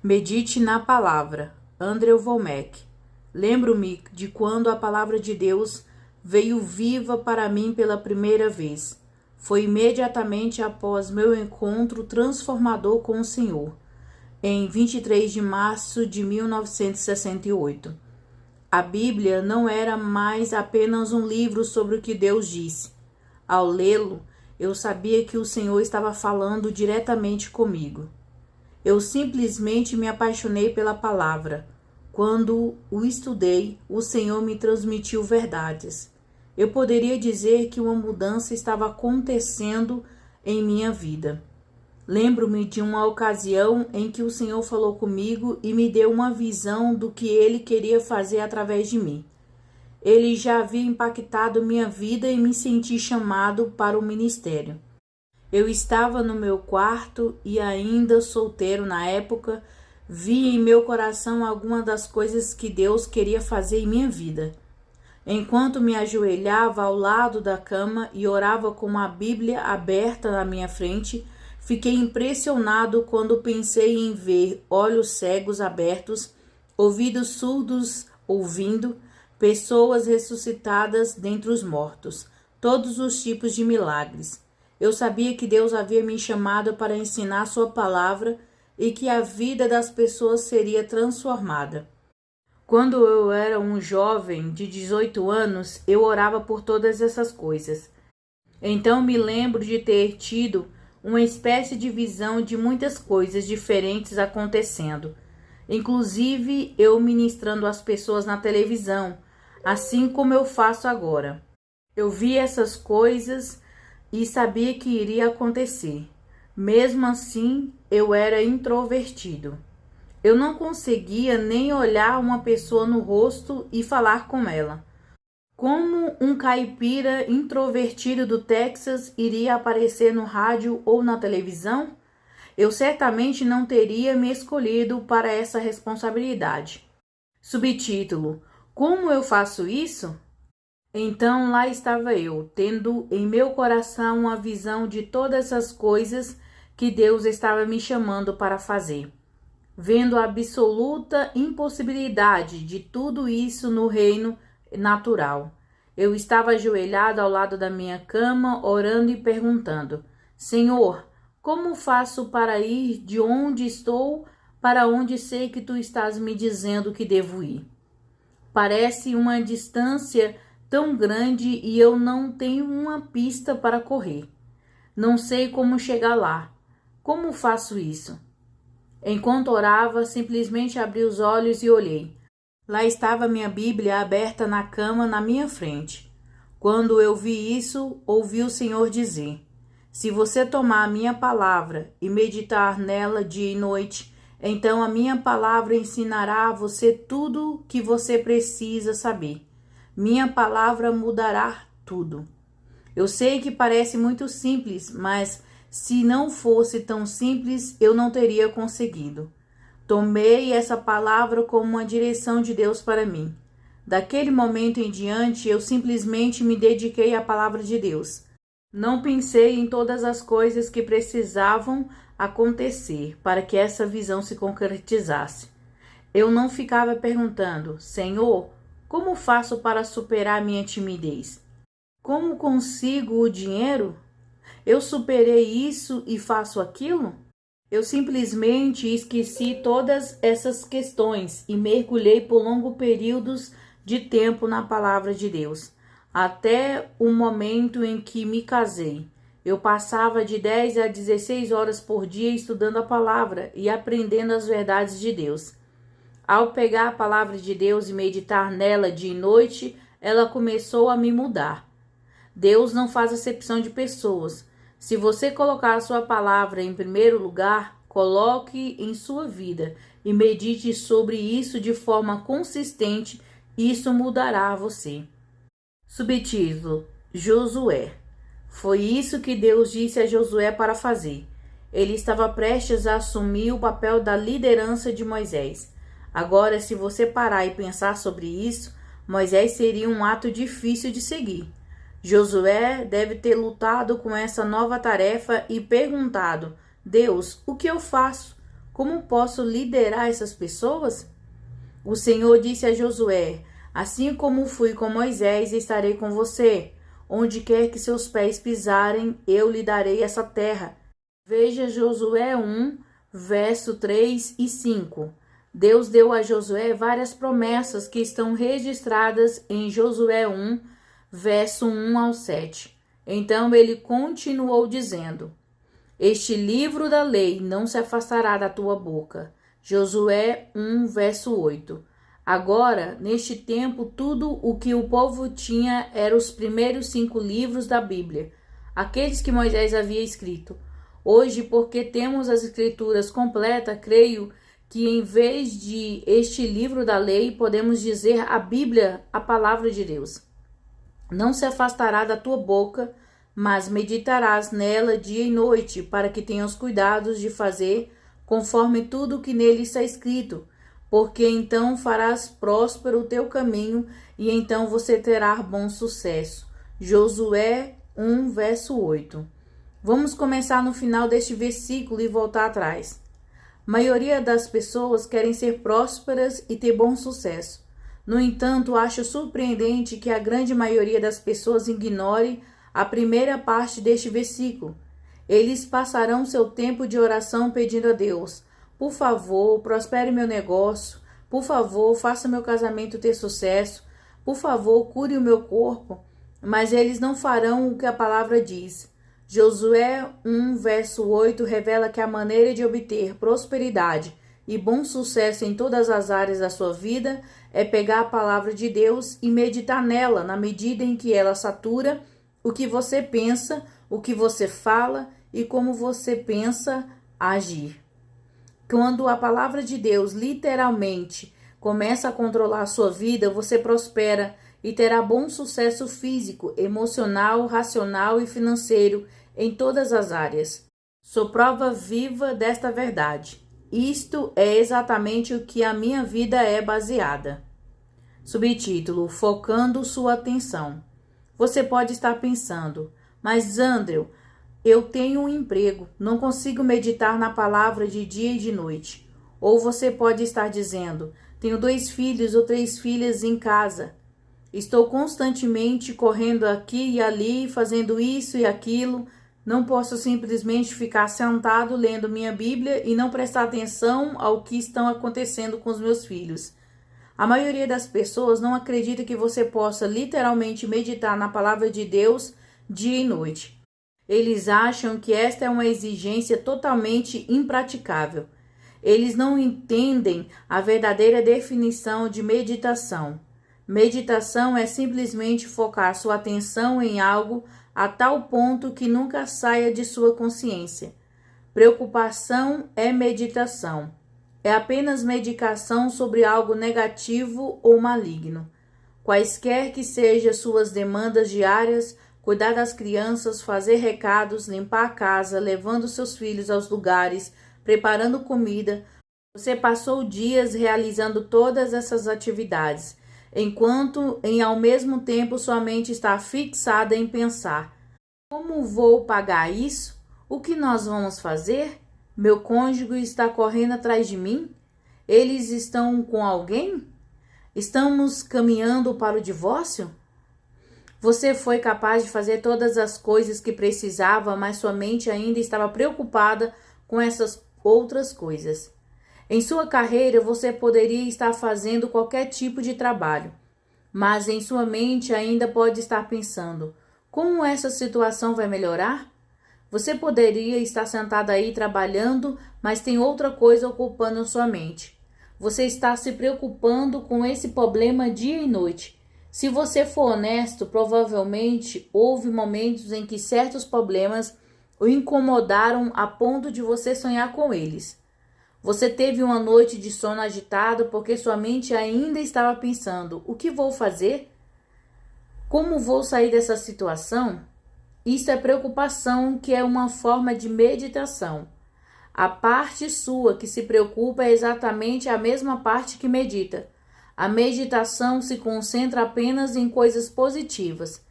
Medite na palavra. Andrew Wommack. Lembro-me de quando a palavra de Deus veio viva para mim pela primeira vez. Foi imediatamente após meu encontro transformador com o Senhor, em 23 de março de 1968. A Bíblia não era mais apenas um livro sobre o que Deus disse. Ao lê-lo, eu sabia que o Senhor estava falando diretamente comigo. Eu simplesmente me apaixonei pela palavra. Quando o estudei, o Senhor me transmitiu verdades. Eu poderia dizer que uma mudança estava acontecendo em minha vida. Lembro-me de uma ocasião em que o Senhor falou comigo e me deu uma visão do que Ele queria fazer através de mim. Ele já havia impactado minha vida e me senti chamado para o ministério. Eu estava no meu quarto e, ainda solteiro na época, vi em meu coração algumas das coisas que Deus queria fazer em minha vida. Enquanto me ajoelhava ao lado da cama e orava com a Bíblia aberta na minha frente, fiquei impressionado quando pensei em ver olhos cegos abertos, ouvidos surdos ouvindo, pessoas ressuscitadas dentre os mortos, todos os tipos de milagres. Eu sabia que Deus havia me chamado para ensinar sua palavra e que a vida das pessoas seria transformada. Quando eu era um jovem de 18 anos, eu orava por todas essas coisas. Então me lembro de ter tido uma espécie de visão de muitas coisas diferentes acontecendo, inclusive eu ministrando às pessoas na televisão, assim como eu faço agora. Eu vi essas coisas e sabia que iria acontecer. Mesmo assim, eu era introvertido. Eu não conseguia nem olhar uma pessoa no rosto e falar com ela. Como um caipira introvertido do Texas iria aparecer no rádio ou na televisão? Eu certamente não teria me escolhido para essa responsabilidade. Subtítulo: Como eu faço isso? Então lá estava eu, tendo em meu coração uma visão de todas essas coisas que Deus estava me chamando para fazer, vendo a absoluta impossibilidade de tudo isso no reino natural. Eu estava ajoelhado ao lado da minha cama, orando e perguntando: Senhor, como faço para ir de onde estou para onde sei que tu estás me dizendo que devo ir? Parece uma distância tão grande e eu não tenho uma pista para correr. Não sei como chegar lá. Como faço isso? Enquanto orava, simplesmente abri os olhos e olhei. Lá estava minha Bíblia aberta na cama na minha frente. Quando eu vi isso, ouvi o Senhor dizer: Se você tomar a minha palavra e meditar nela dia e noite, então a minha palavra ensinará a você tudo que você precisa saber. Minha palavra mudará tudo. Eu sei que parece muito simples, mas se não fosse tão simples, eu não teria conseguido. Tomei essa palavra como uma direção de Deus para mim. Daquele momento em diante, eu simplesmente me dediquei à palavra de Deus. Não pensei em todas as coisas que precisavam acontecer para que essa visão se concretizasse. Eu não ficava perguntando: Senhor, como faço para superar minha timidez? Como consigo o dinheiro? Eu superei isso e faço aquilo? Eu simplesmente esqueci todas essas questões e mergulhei por longos períodos de tempo na palavra de Deus, até o momento em que me casei. Eu passava de 10 a 16 horas por dia estudando a palavra e aprendendo as verdades de Deus. Ao pegar a palavra de Deus e meditar nela dia e noite, ela começou a me mudar. Deus não faz acepção de pessoas. Se você colocar a sua palavra em primeiro lugar, coloque em sua vida e medite sobre isso de forma consistente, isso mudará você. Subtítulo: Josué. Foi isso que Deus disse a Josué para fazer. Ele estava prestes a assumir o papel da liderança de Moisés. Agora, se você parar e pensar sobre isso, Moisés seria um ato difícil de seguir. Josué deve ter lutado com essa nova tarefa e perguntado: Deus, o que eu faço? Como posso liderar essas pessoas? O Senhor disse a Josué: assim como fui com Moisés, estarei com você. Onde quer que seus pés pisarem, eu lhe darei essa terra. Veja Josué 1, verso 3 e 5. Deus deu a Josué várias promessas que estão registradas em Josué 1, verso 1 ao 7. Então ele continuou dizendo: este livro da lei não se afastará da tua boca. Josué 1, verso 8. Agora, neste tempo, tudo o que o povo tinha eram os primeiros 5 livros da Bíblia, aqueles que Moisés havia escrito. Hoje, porque temos as escrituras completas, creio que em vez de este livro da lei, podemos dizer a Bíblia, a palavra de Deus. Não se afastará da tua boca, mas meditarás nela dia e noite, para que tenhas cuidados de fazer conforme tudo o que nele está escrito, porque então farás próspero o teu caminho e então você terá bom sucesso. Josué 1, verso 8. Vamos começar no final deste versículo e voltar atrás. A maioria das pessoas querem ser prósperas e ter bom sucesso. No entanto, acho surpreendente que a grande maioria das pessoas ignore a primeira parte deste versículo. Eles passarão seu tempo de oração pedindo a Deus: por favor, prospere meu negócio. Por favor, faça meu casamento ter sucesso. Por favor, cure o meu corpo. Mas eles não farão o que a palavra diz. Josué 1, verso 8 revela que a maneira de obter prosperidade e bom sucesso em todas as áreas da sua vida é pegar a palavra de Deus e meditar nela na medida em que ela satura o que você pensa, o que você fala e como você pensa agir. Quando a palavra de Deus literalmente começa a controlar a sua vida, você prospera e terá bom sucesso físico, emocional, racional e financeiro em todas as áreas. Sou prova viva desta verdade. Isto é exatamente o que a minha vida é baseada. Subtítulo: focando sua atenção. Você pode estar pensando: mas Andrew, eu tenho um emprego, não consigo meditar na palavra de dia e de noite. Ou você pode estar dizendo: tenho 2 filhos ou 3 filhas em casa. Estou constantemente correndo aqui e ali, fazendo isso e aquilo. Não posso simplesmente ficar sentado lendo minha Bíblia e não prestar atenção ao que está acontecendo com os meus filhos. A maioria das pessoas não acredita que você possa literalmente meditar na palavra de Deus dia e noite. Eles acham que esta é uma exigência totalmente impraticável. Eles não entendem a verdadeira definição de meditação. Meditação é simplesmente focar sua atenção em algo a tal ponto que nunca saia de sua consciência. Preocupação é meditação. É apenas medicação sobre algo negativo ou maligno. Quaisquer que sejam suas demandas diárias, cuidar das crianças, fazer recados, limpar a casa, levando seus filhos aos lugares, preparando comida, você passou dias realizando todas essas atividades, enquanto ao mesmo tempo sua mente está fixada em pensar: como vou pagar isso? O que nós vamos fazer? Meu cônjuge está correndo atrás de mim? Eles estão com alguém? Estamos caminhando para o divórcio? Você foi capaz de fazer todas as coisas que precisava, mas sua mente ainda estava preocupada com essas outras coisas. Em sua carreira, você poderia estar fazendo qualquer tipo de trabalho, mas em sua mente ainda pode estar pensando: como essa situação vai melhorar? Você poderia estar sentado aí trabalhando, mas tem outra coisa ocupando sua mente. Você está se preocupando com esse problema dia e noite. Se você for honesto, provavelmente houve momentos em que certos problemas o incomodaram a ponto de você sonhar com eles. Você teve uma noite de sono agitado porque sua mente ainda estava pensando: o que vou fazer? Como vou sair dessa situação? Isso é preocupação, que é uma forma de meditação. A parte sua que se preocupa é exatamente a mesma parte que medita. A meditação se concentra apenas em coisas positivas.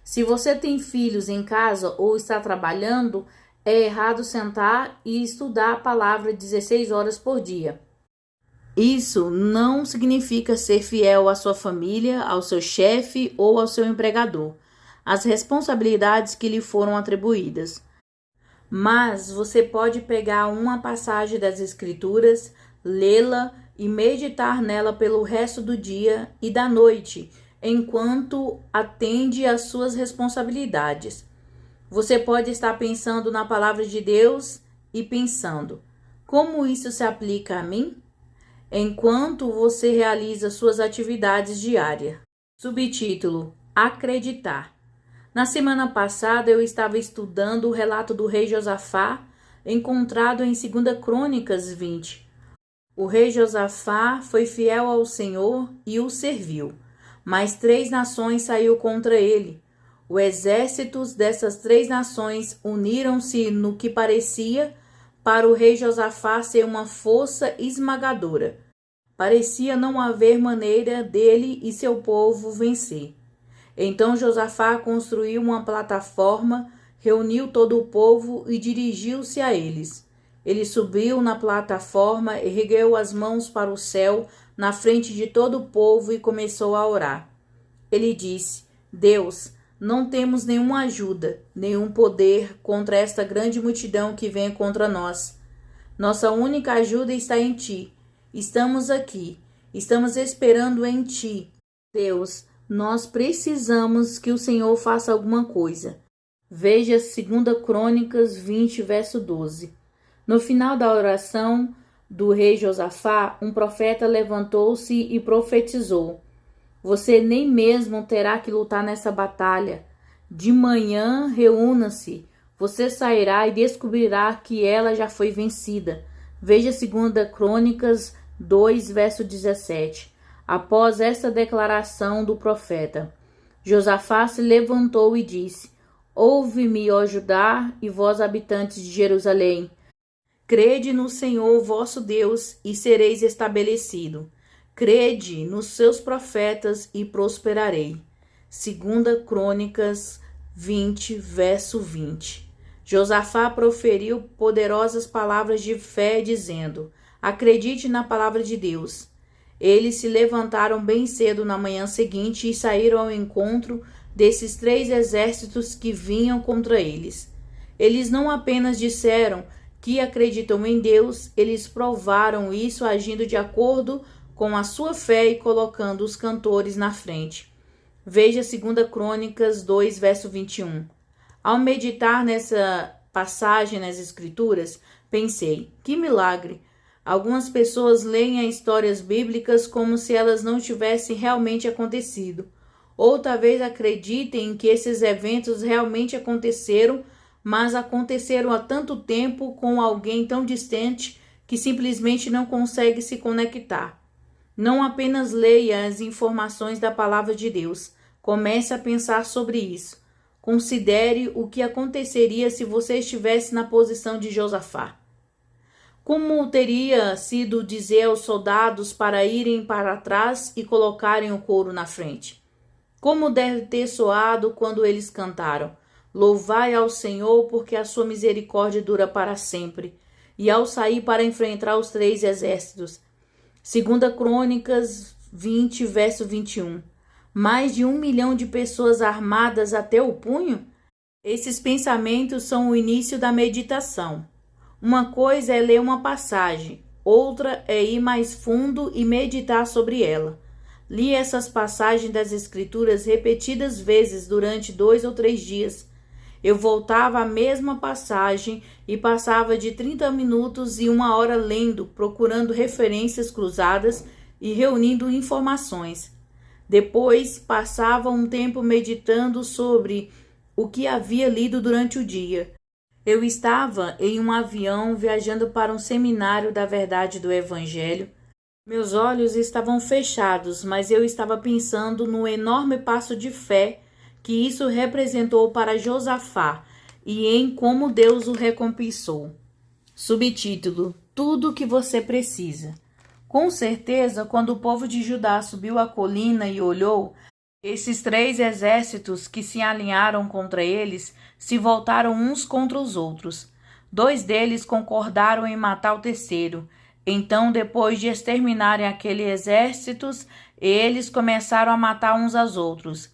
Se você tem filhos em casa ou está trabalhando, É errado sentar e estudar a palavra 16 horas por dia. Isso não significa ser fiel à sua família, ao seu chefe ou ao seu empregador, as responsabilidades que lhe foram atribuídas. Mas você pode pegar uma passagem das Escrituras, lê-la e meditar nela pelo resto do dia e da noite, enquanto atende às suas responsabilidades. Você pode estar pensando na palavra de Deus e pensando: como isso se aplica a mim? Enquanto você realiza suas atividades diárias. Subtítulo: Acreditar. Na semana passada eu estava estudando o relato do rei Josafá, encontrado em 2 Crônicas 20. O rei Josafá foi fiel ao Senhor e o serviu, mas 3 nações saíram contra ele. Os exércitos dessas 3 nações uniram-se no que parecia para o rei Josafá ser uma força esmagadora. Parecia não haver maneira dele e seu povo vencer. Então Josafá construiu uma plataforma, reuniu todo o povo e dirigiu-se a eles. Ele subiu na plataforma, ergueu as mãos para o céu na frente de todo o povo e começou a orar. Ele disse: Deus, não temos nenhuma ajuda, nenhum poder contra esta grande multidão que vem contra nós. Nossa única ajuda está em Ti. Estamos aqui, estamos esperando em Ti. Deus, nós precisamos que o Senhor faça alguma coisa. Veja 2 Crônicas 20, verso 12. No final da oração do rei Josafá, um profeta levantou-se e profetizou: Você nem mesmo terá que lutar nessa batalha. De manhã, reúna-se. Você sairá e descobrirá que ela já foi vencida. Veja 2 Crônicas 2, verso 17. Após essa declaração do profeta, Josafá se levantou e disse: Ouve-me, ó Judá, e vós, habitantes de Jerusalém. Crede no Senhor vosso Deus e sereis estabelecido. Crede nos seus profetas e prosperarei. 2 Crônicas 20, verso 20. Josafá proferiu poderosas palavras de fé, dizendo: Acredite na palavra de Deus. Eles se levantaram bem cedo na manhã seguinte e saíram ao encontro desses 3 exércitos que vinham contra eles. Eles não apenas disseram que acreditam em Deus, eles provaram isso agindo de acordo com a sua fé e colocando os cantores na frente. Veja 2 Crônicas 2, verso 21. Ao meditar nessa passagem nas Escrituras, pensei: que milagre! Algumas pessoas leem as histórias bíblicas como se elas não tivessem realmente acontecido. Ou talvez acreditem que esses eventos realmente aconteceram, mas aconteceram há tanto tempo com alguém tão distante que simplesmente não consegue se conectar. Não apenas leia as informações da palavra de Deus. Comece a pensar sobre isso. Considere o que aconteceria se você estivesse na posição de Josafá. Como teria sido dizer aos soldados para irem para trás e colocarem o couro na frente? Como deve ter soado quando eles cantaram: Louvai ao Senhor, porque a sua misericórdia dura para sempre. E ao sair para enfrentar os 3 exércitos. 2 Crônicas 20, verso 21. Mais de 1 milhão de pessoas armadas até o punho? Esses pensamentos são o início da meditação. Uma coisa é ler uma passagem, outra é ir mais fundo e meditar sobre ela. Li essas passagens das Escrituras repetidas vezes durante 2 ou 3 dias. Eu voltava à mesma passagem e passava de 30 minutos e 1 hora lendo, procurando referências cruzadas e reunindo informações. Depois, passava um tempo meditando sobre o que havia lido durante o dia. Eu estava em um avião viajando para um seminário da verdade do Evangelho. Meus olhos estavam fechados, mas eu estava pensando no enorme passo de fé que isso representou para Josafá e em como Deus o recompensou. Subtítulo: Tudo o que você precisa. Com certeza, quando o povo de Judá subiu a colina e olhou, esses 3 exércitos que se alinharam contra eles se voltaram uns contra os outros. 2 deles concordaram em matar o terceiro. Então, depois de exterminarem aqueles exércitos, eles começaram a matar uns aos outros.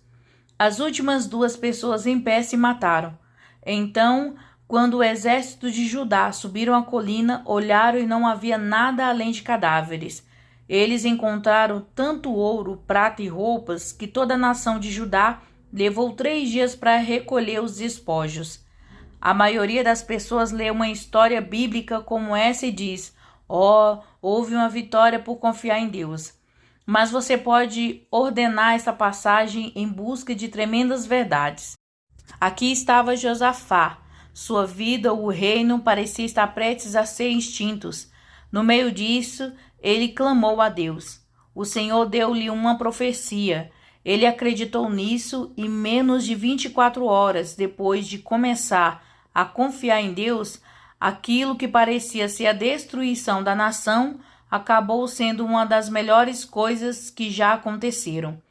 As últimas 2 pessoas em pé se mataram. Então, quando o exército de Judá subiram a colina, olharam e não havia nada além de cadáveres. Eles encontraram tanto ouro, prata e roupas que toda a nação de Judá levou 3 dias para recolher os despojos. A maioria das pessoas lê uma história bíblica como essa e diz: houve uma vitória por confiar em Deus. Mas você pode ordenar essa passagem em busca de tremendas verdades. Aqui estava Josafá. Sua vida, o reino, parecia estar prestes a ser extintos. No meio disso, ele clamou a Deus. O Senhor deu-lhe uma profecia. Ele acreditou nisso e menos de 24 horas depois de começar a confiar em Deus, aquilo que parecia ser a destruição da nação acabou sendo uma das melhores coisas que já aconteceram.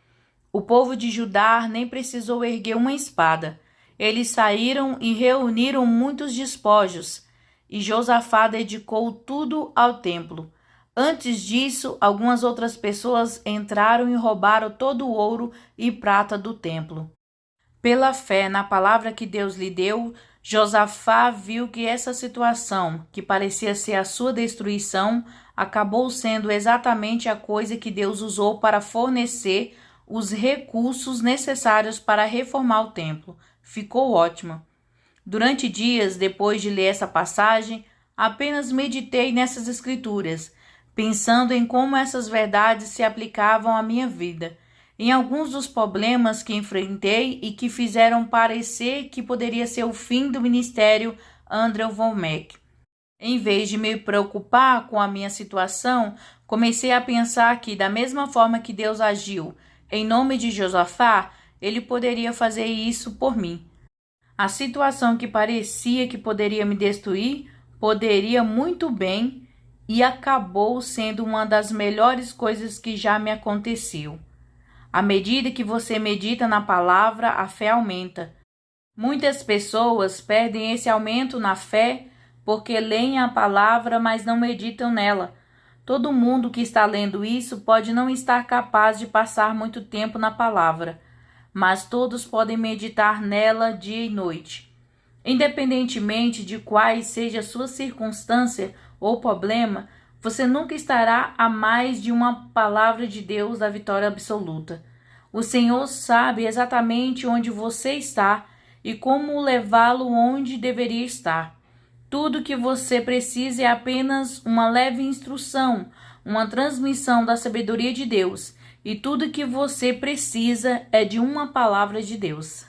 O povo de Judá nem precisou erguer uma espada. Eles saíram e reuniram muitos despojos, e Josafá dedicou tudo ao templo. Antes disso, algumas outras pessoas entraram e roubaram todo o ouro e prata do templo. Pela fé na palavra que Deus lhe deu, Josafá viu que essa situação, que parecia ser a sua destruição, acabou sendo exatamente a coisa que Deus usou para fornecer os recursos necessários para reformar o templo. Ficou ótimo. Durante dias, depois de ler essa passagem, apenas meditei nessas escrituras, pensando em como essas verdades se aplicavam à minha vida, em alguns dos problemas que enfrentei e que fizeram parecer que poderia ser o fim do ministério Andrew Wommack. Em vez de me preocupar com a minha situação, comecei a pensar que, da mesma forma que Deus agiu em nome de Josafá, ele poderia fazer isso por mim. A situação que parecia que poderia me destruir, poderia muito bem e acabou sendo uma das melhores coisas que já me aconteceu. À medida que você medita na palavra, a fé aumenta. Muitas pessoas perdem esse aumento na fé porque leem a palavra, mas não meditam nela. Todo mundo que está lendo isso pode não estar capaz de passar muito tempo na palavra, mas todos podem meditar nela dia e noite. Independentemente de quais seja a sua circunstância ou problema, você nunca estará a mais de uma palavra de Deus da vitória absoluta. O Senhor sabe exatamente onde você está e como levá-lo onde deveria estar. Tudo que você precisa é apenas uma leve instrução, uma transmissão da sabedoria de Deus. E tudo que você precisa é de uma palavra de Deus.